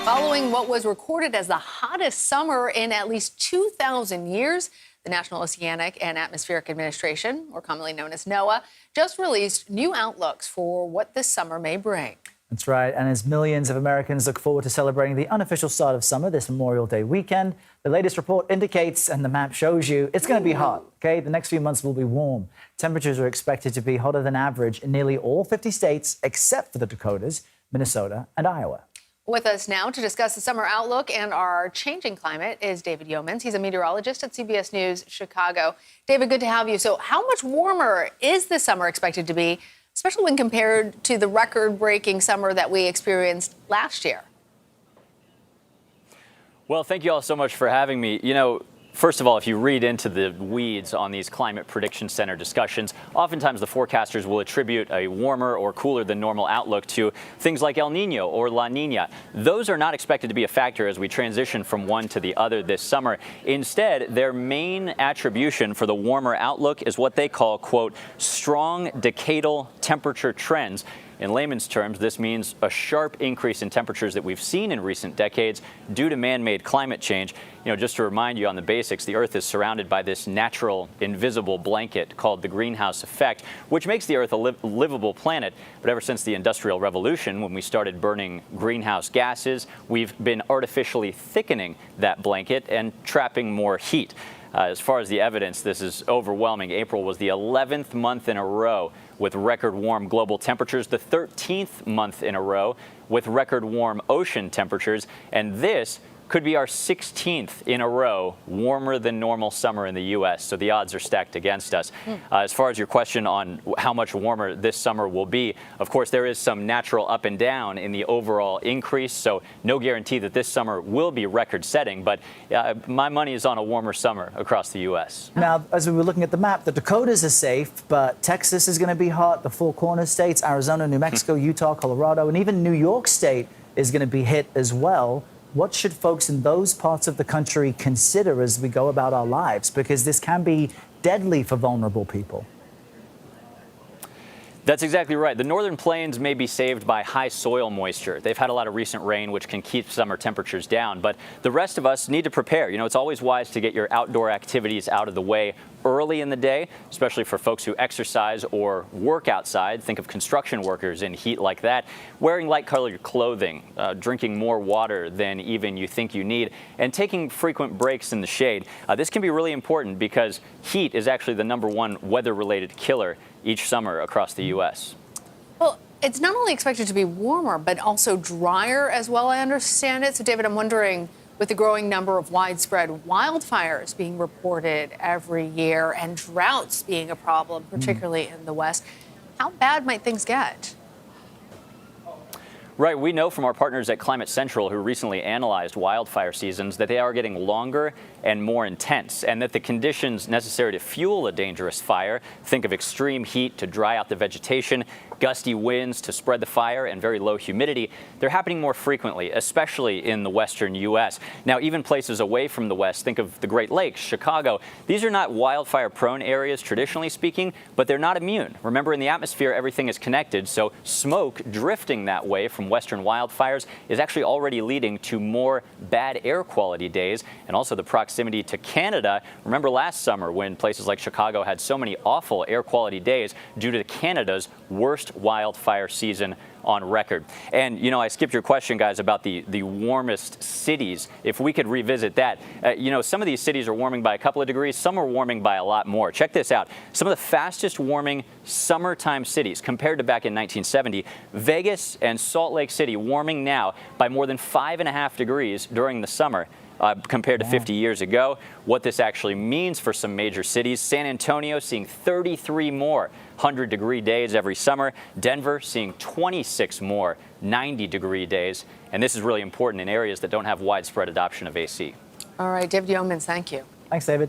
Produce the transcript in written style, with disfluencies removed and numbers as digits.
Following what was recorded as the hottest summer in at least 2,000 years, the National Oceanic and Atmospheric Administration, or commonly known as NOAA, just released new outlooks for what this summer may bring. That's right. And as millions of Americans look forward to celebrating the unofficial start of summer this Memorial Day weekend, the latest report indicates, and the map shows you, it's going to be hot. OK, the next few months will be warm. Temperatures are expected to be hotter than average in nearly all 50 states, except for the Dakotas, Minnesota, and Iowa. With us now to discuss the summer outlook and our changing climate is David Yeomans. He's a meteorologist at CBS News Chicago. David, good to have you. So how much warmer is this summer expected to be, especially when compared to the record-breaking summer that we experienced last year? Well, thank you all so much for having me. First of all, if you read into the weeds on these Climate Prediction Center discussions, oftentimes the forecasters will attribute a warmer or cooler than normal outlook to things like El Nino or La Nina. Those are not expected to be a factor as we transition from one to the other this summer. Instead, their main attribution for the warmer outlook is what they call, quote, strong decadal temperature trends. In layman's terms, this means a sharp increase in temperatures that we've seen in recent decades due to man-made climate change. Just to remind you on the basics, the Earth is surrounded by this natural, invisible blanket called the greenhouse effect, which makes the Earth a livable planet. But ever since the Industrial Revolution, when we started burning greenhouse gases, we've been artificially thickening that blanket and trapping more heat. As far as the evidence, this is overwhelming. April was the 11th month in a row with record warm global temperatures, the 13th month in a row with record warm ocean temperatures, and this could be our 16th in a row warmer than normal summer in the U.S., so the odds are stacked against us. As far as your question on how much warmer this summer will be, of course, there is some natural up and down in the overall increase, so no guarantee that this summer will be record-setting, but my money is on a warmer summer across the U.S. Now, as we were looking at the map, the Dakotas are safe, but Texas is going to be hot, the Four Corners states, Arizona, New Mexico, Utah, Colorado, and even New York State is going to be hit as well. What should folks in those parts of the country consider as we go about our lives? Because this can be deadly for vulnerable people. That's exactly right. The northern plains may be saved by high soil moisture. They've had a lot of recent rain, which can keep summer temperatures down. But the rest of us need to prepare. It's always wise to get your outdoor activities out of the way early in the day, especially for folks who exercise or work outside. Think of construction workers in heat like that. Wearing light-colored clothing, drinking more water than even you think you need, and taking frequent breaks in the shade. This can be really important because heat is actually the #1 weather-related killer each summer across the U.S. Well, it's not only expected to be warmer, but also drier as well, I understand it. So, David, I'm wondering, with the growing number of widespread wildfires being reported every year and droughts being a problem, particularly in the West, how bad might things get? Right. We know from our partners at Climate Central, who recently analyzed wildfire seasons, that they are getting longer and more intense, and that the conditions necessary to fuel a dangerous fire, think of extreme heat to dry out the vegetation, gusty winds to spread the fire, and very low humidity, they're happening more frequently, especially in the western U.S. Now, even places away from the West, think of the Great Lakes, Chicago, these are not wildfire-prone areas, traditionally speaking, but they're not immune. Remember, in the atmosphere, everything is connected, so smoke drifting that way from western wildfires is actually already leading to more bad air quality days, and also the proximity to Canada. Remember last summer when places like Chicago had so many awful air quality days due to Canada's worst wildfire season on record. And, I skipped your question, guys, about the warmest cities. If we could revisit that, some of these cities are warming by a couple of degrees. Some are warming by a lot more. Check this out. Some of the fastest warming summertime cities compared to back in 1970, Vegas and Salt Lake City warming now by more than 5.5 degrees during the summer. Compared to 50 years ago. What this actually means for some major cities: San Antonio seeing 33 more 100-degree days every summer, Denver seeing 26 more 90-degree days, and this is really important in areas that don't have widespread adoption of AC. All right, David Yeomans, thank you. Thanks, David.